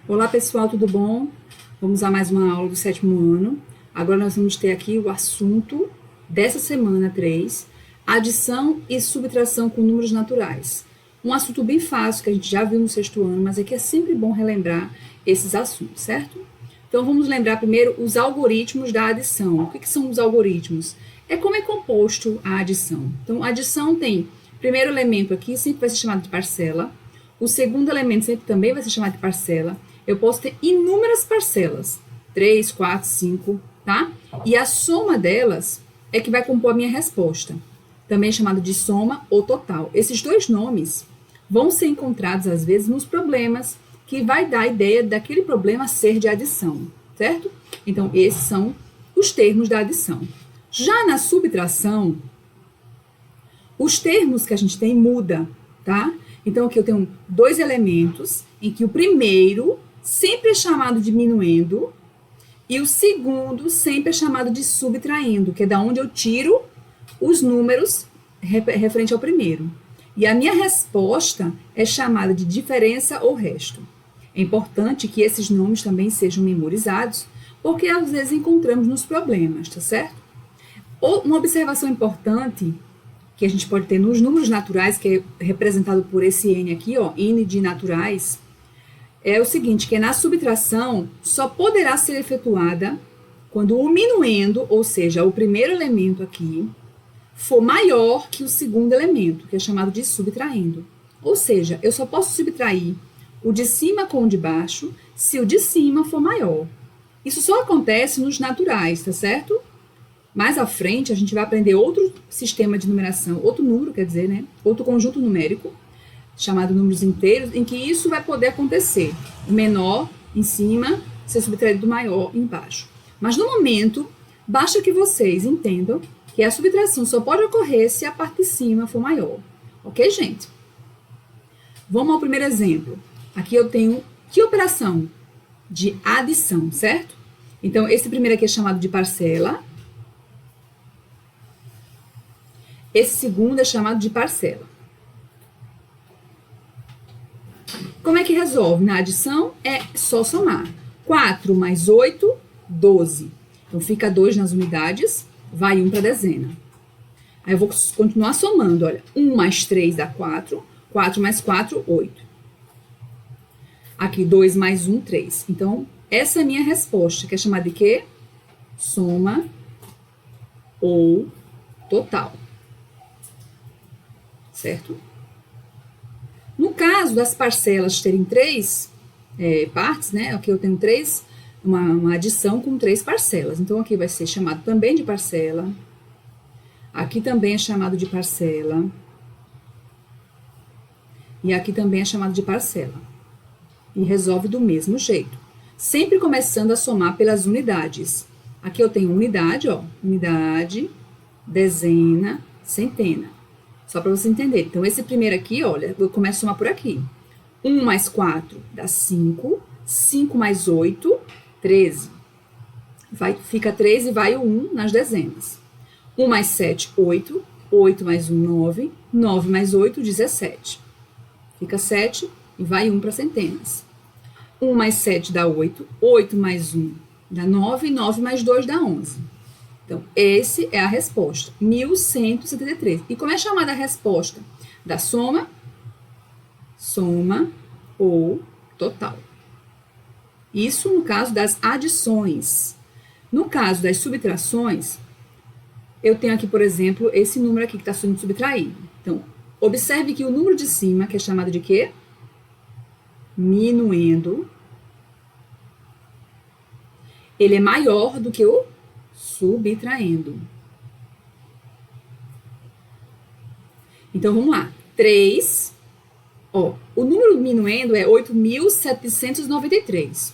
Olá pessoal, tudo bom? Vamos a mais uma aula do 7º ano. Agora nós vamos ter aqui o assunto dessa semana 3, adição e subtração com números naturais. Um assunto bem fácil que a gente já viu no 6º ano, mas é que é sempre bom relembrar esses assuntos, certo? Então vamos lembrar primeiro os algoritmos da adição. O que são os algoritmos? É como é composto a adição. Então a adição tem primeiro elemento aqui, sempre vai ser chamado de parcela. O segundo elemento sempre também vai ser chamado de parcela. Eu posso ter inúmeras parcelas, 3, 4, 5, tá? E a soma delas é que vai compor a minha resposta, também chamado de soma ou total. Esses dois nomes vão ser encontrados, às vezes, nos problemas, que vai dar a ideia daquele problema ser de adição, certo? Então, esses são os termos da adição. Já na subtração, os termos que a gente tem mudam, tá? Então, aqui eu tenho dois elementos, em que o primeiro sempre é chamado de diminuendo e o segundo sempre é chamado de subtraindo, que é da onde eu tiro os números referente ao primeiro. E a minha resposta é chamada de diferença ou resto. É importante que esses nomes também sejam memorizados, porque às vezes encontramos nos problemas, tá certo? Uma observação importante que a gente pode ter nos números naturais, que é representado por esse N aqui, ó, N de naturais, é o seguinte, que na subtração só poderá ser efetuada quando o minuendo, ou seja, o primeiro elemento aqui, for maior que o segundo elemento, que é chamado de subtraindo. Ou seja, eu só posso subtrair o de cima com o de baixo se o de cima for maior. Isso só acontece nos naturais, tá certo? Mais à frente, a gente vai aprender outro sistema de numeração, outro número, quer dizer, né? Outro conjunto numérico, chamado números inteiros, em que isso vai poder acontecer. O menor em cima ser subtraído do maior embaixo. Mas no momento, basta que vocês entendam que a subtração só pode ocorrer se a parte de cima for maior. Ok, gente? Vamos ao primeiro exemplo. Aqui eu tenho que operação? De adição, certo? Então, esse primeiro aqui é chamado de parcela. Esse segundo é chamado de parcela. Como é que resolve? Na adição é só somar. 4 mais 8, 12. Então, fica 2 nas unidades, vai 1 para a dezena. Aí eu vou continuar somando, olha. 1 mais 3 dá 4, 4 mais 4, 8. Aqui, 2 mais 1, 3. Então, essa é a minha resposta, que é chamada de quê? Soma ou total. Certo? No caso das parcelas terem 3 partes, né? Aqui eu tenho uma adição com 3 parcelas. Então, aqui vai ser chamado também de parcela. Aqui também é chamado de parcela. E aqui também é chamado de parcela. E resolve do mesmo jeito. Sempre começando a somar pelas unidades. Aqui eu tenho unidade, ó. Unidade, dezena, centena. Só para você entender. Então, esse primeiro aqui, olha, eu começo a somar por aqui. 1 mais 4 dá 5. 5 mais 8, 13. Fica 13 e vai o 1 nas dezenas. 1 mais 7, 8. 8 mais 1, 9. 9 mais 8, 17. Fica 7 e vai 1 para centenas. 1 mais 7 dá 8. 8 mais 1 dá 9. 9 mais 2 dá 11. Então, esse é a resposta, 1173. E como é chamada a resposta da soma? Soma ou total. Isso no caso das adições. No caso das subtrações, eu tenho aqui, por exemplo, esse número aqui que está sendo subtraído. Então, observe que o número de cima, que é chamado de quê? Minuendo. Ele é maior do que o subtraindo. Então, vamos lá. 3, ó, o número minuendo é 8.793.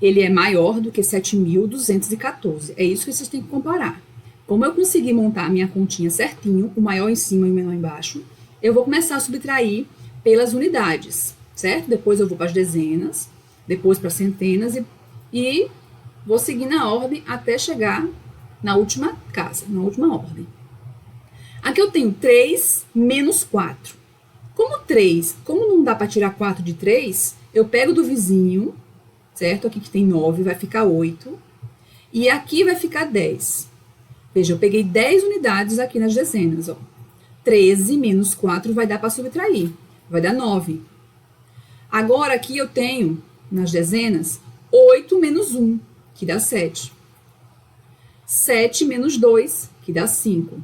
Ele é maior do que 7.214. É isso que vocês têm que comparar. Como eu consegui montar a minha continha certinho, o maior em cima e o menor embaixo, eu vou começar a subtrair pelas unidades, certo? Depois eu vou para as dezenas, depois para centenas e vou seguir na ordem até chegar na última casa, na última ordem. Aqui eu tenho 3 menos 4. Como não dá para tirar 4 de 3, eu pego do vizinho certo? Aqui que tem 9 vai ficar 8. E aqui vai ficar 10. Veja, eu peguei 10 unidades aqui nas dezenas, ó. 13 menos 4 vai dar para subtrair. Vai dar 9. Agora, aqui eu tenho, nas dezenas, 8 menos 1, que dá 7. 7 menos 2, que dá 5.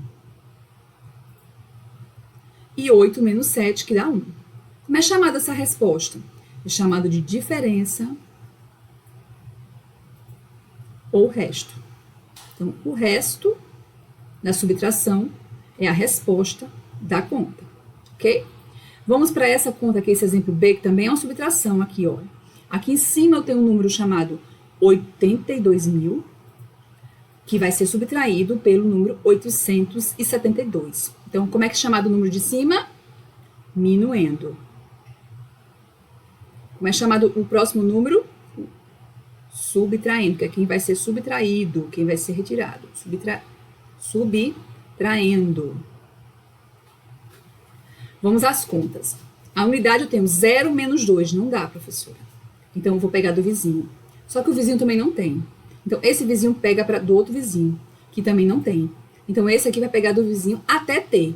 E 8 menos 7, que dá 1. Como é chamada essa resposta? É chamada de diferença ou resto. Então, o resto da subtração é a resposta da conta, ok? Vamos para essa conta aqui, esse exemplo B, que também é uma subtração aqui, olha. Aqui em cima eu tenho um número chamado 82.000, que vai ser subtraído pelo número 872. Então, como é que é chamado o número de cima? Minuendo. Como é chamado o próximo número? Subtraindo, que é quem vai ser subtraído, quem vai ser retirado. Subtraindo. Vamos às contas. A unidade eu tenho 0 menos 2. Não dá, professora. Então, eu vou pegar do vizinho. Só que o vizinho também não tem. Então, esse vizinho pega do outro vizinho, que também não tem. Então, esse aqui vai pegar do vizinho até ter.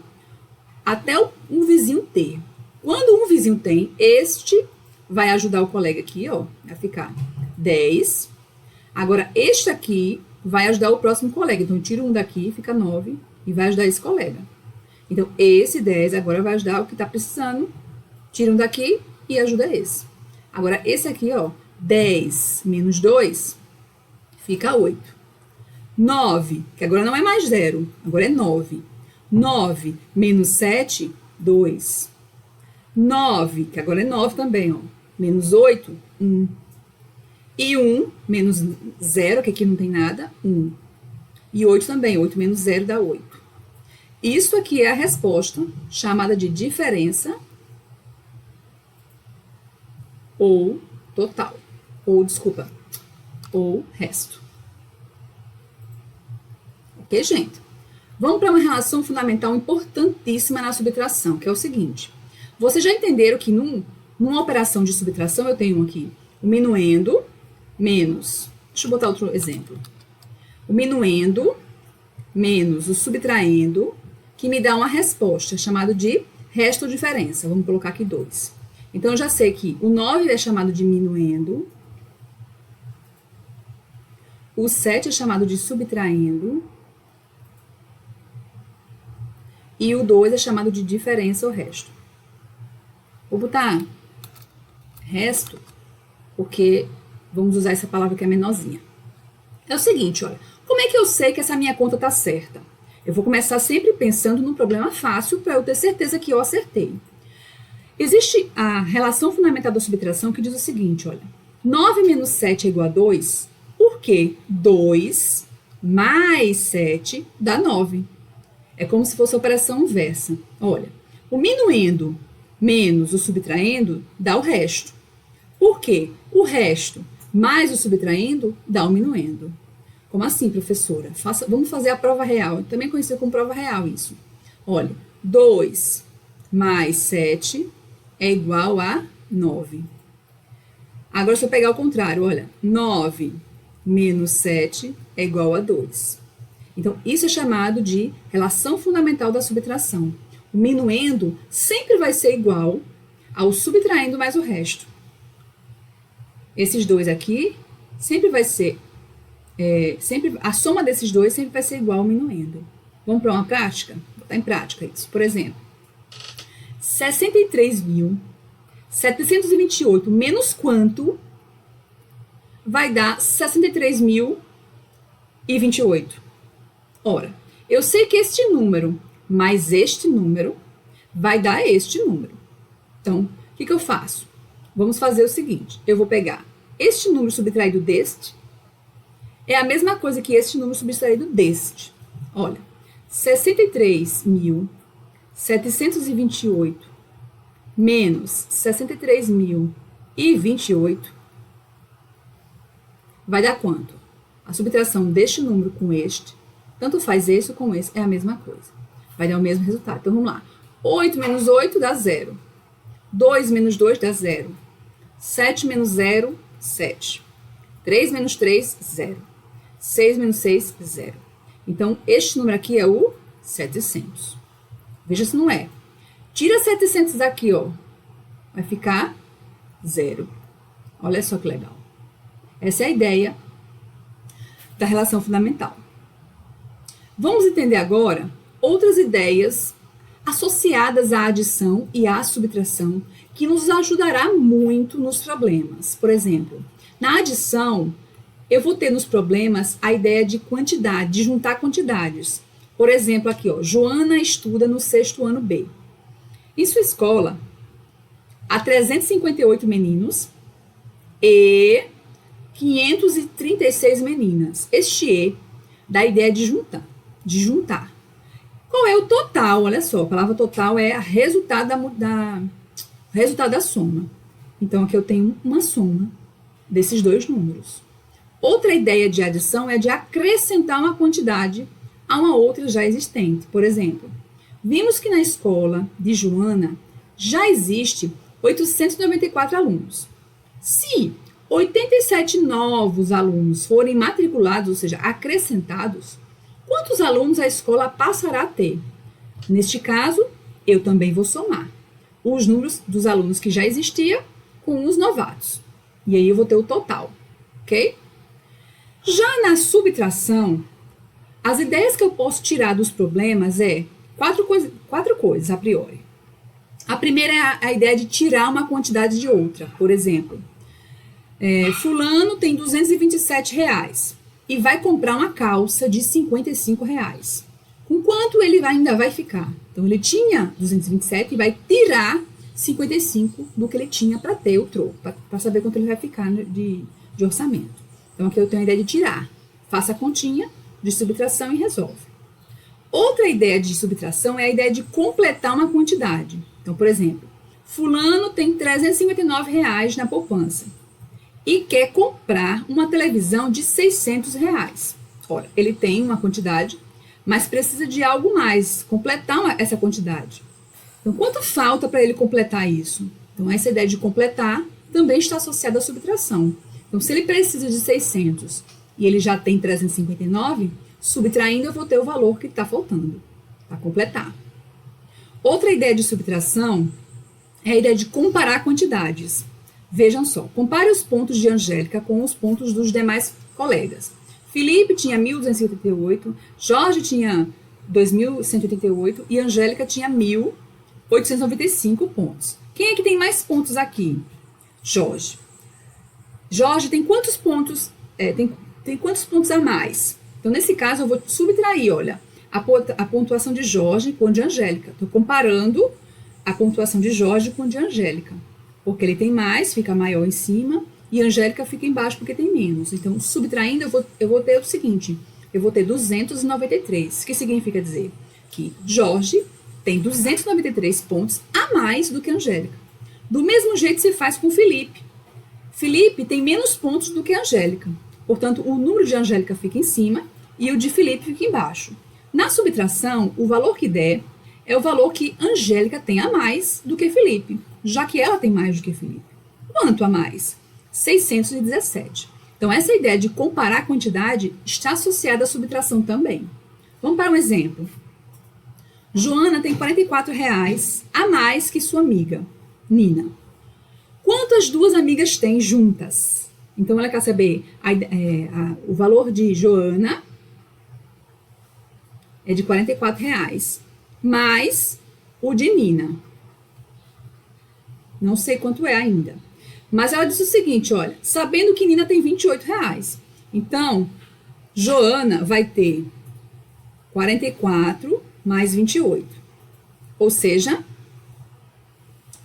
Até um vizinho ter. Quando um vizinho tem, este vai ajudar o colega aqui, ó, a ficar 10. Agora, este aqui vai ajudar o próximo colega. Então, eu tiro um daqui, fica 9, e vai ajudar esse colega. Então, esse 10 agora vai ajudar o que está precisando. Tira um daqui e ajuda esse. Agora, esse aqui, ó, 10 menos 2, fica 8. 9, que agora não é mais 0, agora é 9. 9 menos 7, 2. 9, que agora é 9 também, ó. Menos 8, 1. E 1 menos 0, que aqui não tem nada, 1. E 8 também, 8 menos 0 dá 8. Isso aqui é a resposta, chamada de diferença ou total. Ou resto. Ok, gente? Vamos para uma relação fundamental importantíssima na subtração, que é o seguinte. Vocês já entenderam que numa operação de subtração, eu tenho aqui o minuendo menos... Deixa eu botar outro exemplo. O minuendo menos o subtraindo, que me dá uma resposta, chamada de resto ou diferença. Vamos colocar aqui 2. Então, eu já sei que o 9 é chamado de minuendo, o 7 é chamado de subtraindo, e o 2 é chamado de diferença ou resto. Vou botar resto, porque vamos usar essa palavra que é menorzinha. É o seguinte, olha, como é que eu sei que essa minha conta está certa? Eu vou começar sempre pensando num problema fácil para eu ter certeza que eu acertei. Existe a relação fundamental da subtração que diz o seguinte, olha, 9 menos 7 é igual a 2, porque 2 mais 7 dá 9. É como se fosse a operação inversa. Olha, o minuendo menos o subtraindo dá o resto. Por quê? O resto mais o subtraindo dá o minuendo. Como assim, professora? Vamos fazer a prova real. Também conhecido como prova real isso. Olha, 2 mais 7 é igual a 9. Agora, se eu pegar o contrário, olha, 9 menos 7 é igual a 2. Então, isso é chamado de relação fundamental da subtração. O minuendo sempre vai ser igual ao subtraindo mais o resto. Esses dois aqui sempre vai ser... a soma desses dois sempre vai ser igual ao minuendo. Vamos para uma prática? Vou botar em prática isso. Por exemplo, 63.728 menos quanto vai dar 63.028? Ora, eu sei que este número mais este número vai dar este número. Então, o que eu faço? Vamos fazer o seguinte, eu vou pegar este número subtraído deste, é a mesma coisa que este número subtraído deste. Olha, 63.728 menos 63.028 vai dar quanto? A subtração deste número com este, tanto faz esse com esse, é a mesma coisa. Vai dar o mesmo resultado. Então, vamos lá. 8 menos 8 dá 0. 2 menos 2 dá 0. 7 menos 0, 7. 3 menos 3, 0. 6 menos 6, 0. Então, este número aqui é o 700. Veja se não é. Tira 700 daqui, ó. Vai ficar 0. Olha só que legal. Essa é a ideia da relação fundamental. Vamos entender agora outras ideias associadas à adição e à subtração que nos ajudará muito nos problemas. Por exemplo, na adição, eu vou ter nos problemas a ideia de quantidade, de juntar quantidades. Por exemplo, aqui, ó, Joana estuda no 6º ano B. Em sua escola, há 358 meninos e 536 meninas. Este E dá a ideia de juntar. Qual é o total? Olha só, a palavra total é resultado da soma. Então, aqui eu tenho uma soma desses dois números. Outra ideia de adição é de acrescentar uma quantidade a uma outra já existente. Por exemplo, vimos que na escola de Joana já existe 894 alunos. Se 87 novos alunos forem matriculados, ou seja, acrescentados, quantos alunos a escola passará a ter? Neste caso, eu também vou somar os números dos alunos que já existiam com os novatos. E aí eu vou ter o total, ok? Já na subtração, as ideias que eu posso tirar dos problemas é quatro coisas a priori. A primeira é a ideia de tirar uma quantidade de outra. Por exemplo, fulano tem R$227 e vai comprar uma calça de R$55. Com quanto ele ainda vai ficar? Então, ele tinha 227 e vai tirar 55 do que ele tinha para ter o troco, para saber quanto ele vai ficar de orçamento. Então, aqui eu tenho a ideia de tirar. Faça a continha de subtração e resolve. Outra ideia de subtração é a ideia de completar uma quantidade. Então, por exemplo, fulano tem R$359 na poupança e quer comprar uma televisão de R$600. Ora, ele tem uma quantidade, mas precisa de algo mais, completar essa quantidade. Então, quanto falta para ele completar isso? Então, essa ideia de completar também está associada à subtração. Então, se ele precisa de 600 e ele já tem 359, subtraindo eu vou ter o valor que está faltando para completar. Outra ideia de subtração é a ideia de comparar quantidades. Vejam só, compare os pontos de Angélica com os pontos dos demais colegas. Felipe tinha 1.288, Jorge tinha 2.188 e Angélica tinha 1.895 pontos. Quem é que tem mais pontos aqui? Jorge. Jorge tem quantos pontos? Tem quantos pontos a mais? Então, nesse caso, eu vou subtrair, olha, a pontuação de Jorge com a de Angélica. Estou comparando a pontuação de Jorge com a de Angélica. Porque ele tem mais, fica maior em cima, e a Angélica fica embaixo porque tem menos. Então, subtraindo, eu vou ter o seguinte, eu vou ter 293, que significa dizer que Jorge tem 293 pontos a mais do que a Angélica. Do mesmo jeito se faz com Felipe. Felipe tem menos pontos do que a Angélica. Portanto, o número de Angélica fica em cima e o de Felipe fica embaixo. Na subtração, o valor que der é o valor que Angélica tem a mais do que Felipe, já que ela tem mais do que Felipe. Quanto a mais? 617. Então, essa ideia de comparar a quantidade está associada à subtração também. Vamos para um exemplo. Joana tem R$44 a mais que sua amiga, Nina. Quanto as duas amigas têm juntas? Então, ela quer saber o valor de Joana é de R$44, mais o de Nina. Não sei quanto é ainda. Mas ela disse o seguinte, olha, sabendo que Nina tem R$28, então, Joana vai ter 44 mais 28. Ou seja,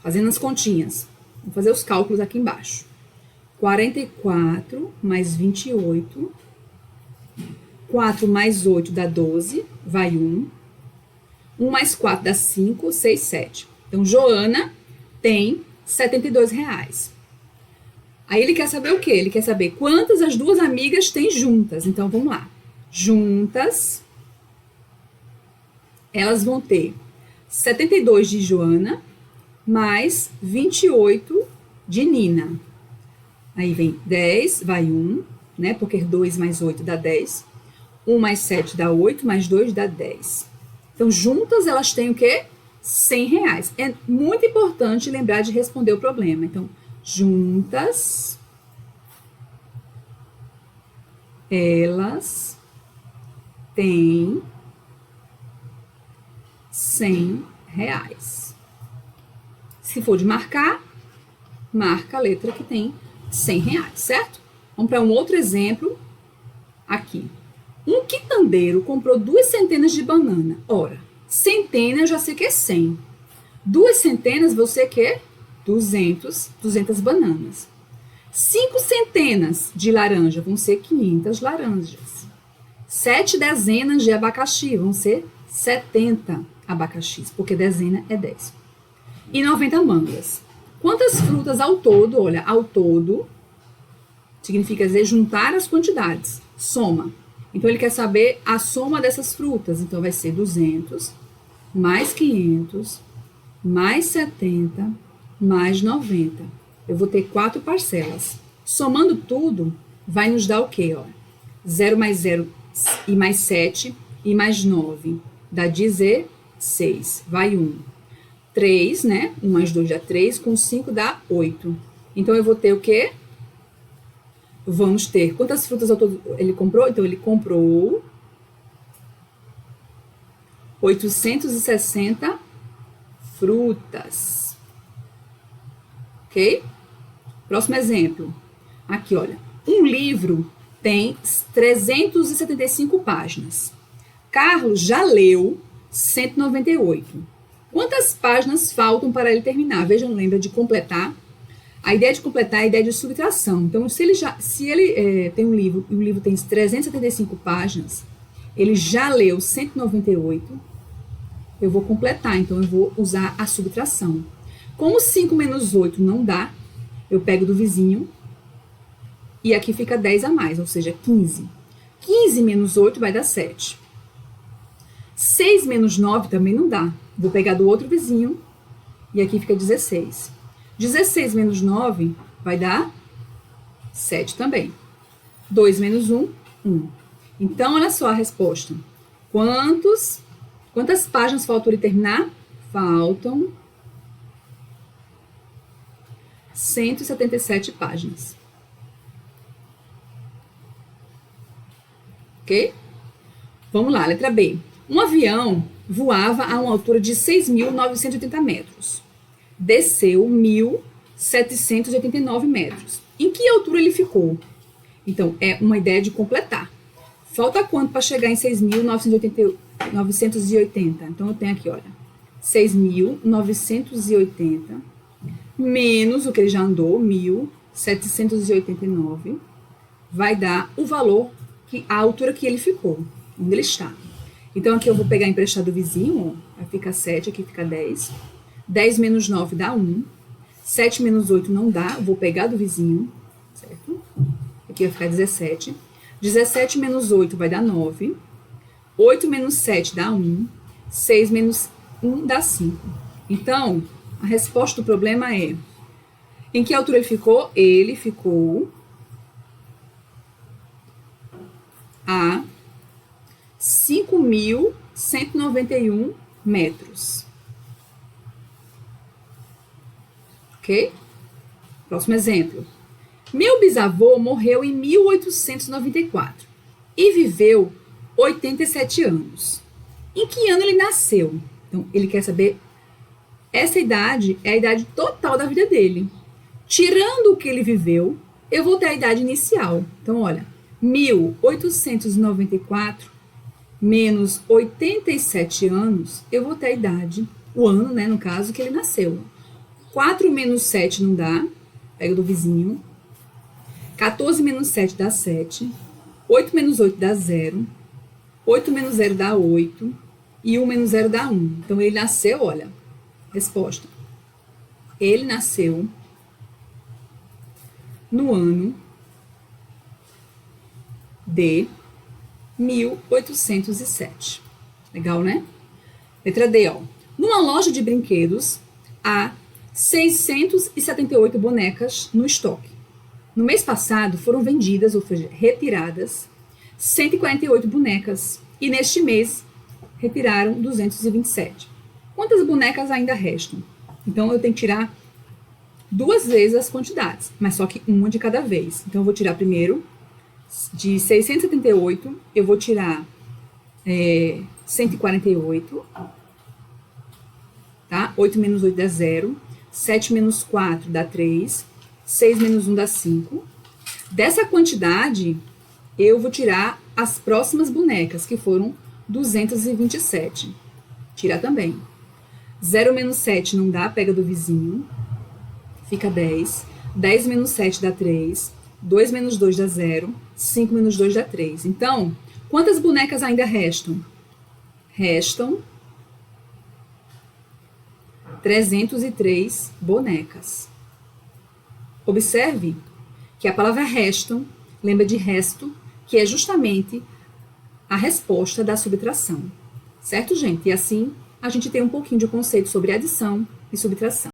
fazendo as continhas, vou fazer os cálculos aqui embaixo. 44 mais 28, 4 mais 8 dá 12, vai 1. 1 mais 4 dá 5, 6, 7. Então, Joana tem R$72. Aí ele quer saber o quê? Ele quer saber quantas as duas amigas têm juntas. Então, vamos lá. Juntas, elas vão ter 72 de Joana, mais 28 de Nina. Aí vem 10, vai 1, né? Porque 2 mais 8 dá 10. 1 mais 7 dá 8, mais 2 dá 10. Então, juntas elas têm o quê? R$ 100. É muito importante lembrar de responder o problema. Então, juntas, elas têm R$ 100. Se for de marcar, marca a letra que tem R$ 100, certo? Vamos para um outro exemplo aqui. Um quitandeiro comprou 2 centenas de banana. Ora, centena eu já sei que é 100. 2 centenas você quer 200 bananas. 5 centenas de laranja vão ser 500 laranjas. 7 dezenas de abacaxi vão ser 70 abacaxis, porque dezena é 10. E 90 mangas. Quantas frutas ao todo? Olha, ao todo significa dizer juntar as quantidades. Soma. Então, ele quer saber a soma dessas frutas. Então, vai ser 200 mais 500 mais 70 mais 90. Eu vou ter 4 parcelas. Somando tudo, vai nos dar o quê? Ó? 0 mais 0 e mais 7 e mais 9 dá 16. Vai 1. 3, né? 1 mais 2 dá 3, com 5 dá 8. Então, eu vou ter o quê? Vamos ter quantas frutas ele comprou? Então, ele comprou 860 frutas. Ok? Próximo exemplo. Aqui, olha. Um livro tem 375 páginas. Carlos já leu 198. Quantas páginas faltam para ele terminar? Vejam, lembra de completar. A ideia de completar é a ideia de subtração. Então, se ele tem um livro e o livro tem 375 páginas, ele já leu 198, eu vou completar. Então, eu vou usar a subtração. Como 5 menos 8 não dá, eu pego do vizinho e aqui fica 10 a mais, ou seja, 15. 15 menos 8 vai dar 7. 6 menos 9 também não dá. Vou pegar do outro vizinho e aqui fica 16. 16 menos 9 vai dar 7 também. 2 menos 1, 1. Então, olha só a resposta. Quantas páginas faltam ele terminar? Faltam 177 páginas. Ok? Vamos lá, letra B. Um avião voava a uma altura de 6.980 metros. Desceu 1.789 metros. Em que altura ele ficou? Então, é uma ideia de completar. Falta quanto para chegar em 6.980? Então, eu tenho aqui, olha, 6.980 menos o que ele já andou, 1.789, vai dar o valor, a altura que ele ficou, onde ele está. Então, aqui eu vou pegar emprestado do vizinho, ó, aí fica 7, aqui fica 10. 10 menos 9 dá 1. 7 menos 8 não dá, eu vou pegar do vizinho, certo? Aqui vai ficar 17. 17 menos 8 vai dar 9. 8 menos 7 dá 1. 6 menos 1 dá 5. Então, a resposta do problema é: em que altura ele ficou? Ele ficou a 5.191 metros. Ok? Próximo exemplo. Meu bisavô morreu em 1894 e viveu 87 anos. Em que ano ele nasceu? Então, ele quer saber. Essa idade é a idade total da vida dele. Tirando o que ele viveu, eu vou ter a idade inicial. Então, olha, 1894 menos 87 anos, eu vou ter a idade, o ano, né, no caso, que ele nasceu. 4 menos 7 não dá, pega do vizinho. 14 menos 7 dá 7. 8 menos 8 dá 0. 8 menos 0 dá 8. E 1 menos 0 dá 1. Então, ele nasceu, olha, resposta. Ele nasceu no ano de 1807. Legal, né? Letra D, ó. Numa loja de brinquedos, há 678 bonecas no estoque. No mês passado foram vendidas, ou seja, retiradas, 148 bonecas. E neste mês retiraram 227. Quantas bonecas ainda restam? Então eu tenho que tirar 2 vezes as quantidades, mas só que uma de cada vez. Então eu vou tirar primeiro de 678, eu vou tirar 148, tá? 8 menos 8 dá 0, 7 menos 4 dá 3, 6 menos 1 dá 5. Dessa quantidade, eu vou tirar as próximas bonecas, que foram 227. Tirar também. 0 menos 7 não dá, pega do vizinho. Fica 10. 10 menos 7 dá 3. 2 menos 2 dá 0. 5 menos 2 dá 3. Então, quantas bonecas ainda restam? Restam 303 bonecas. Observe que a palavra restam lembra de resto, que é justamente a resposta da subtração. Certo, gente? E assim a gente tem um pouquinho de conceito sobre adição e subtração.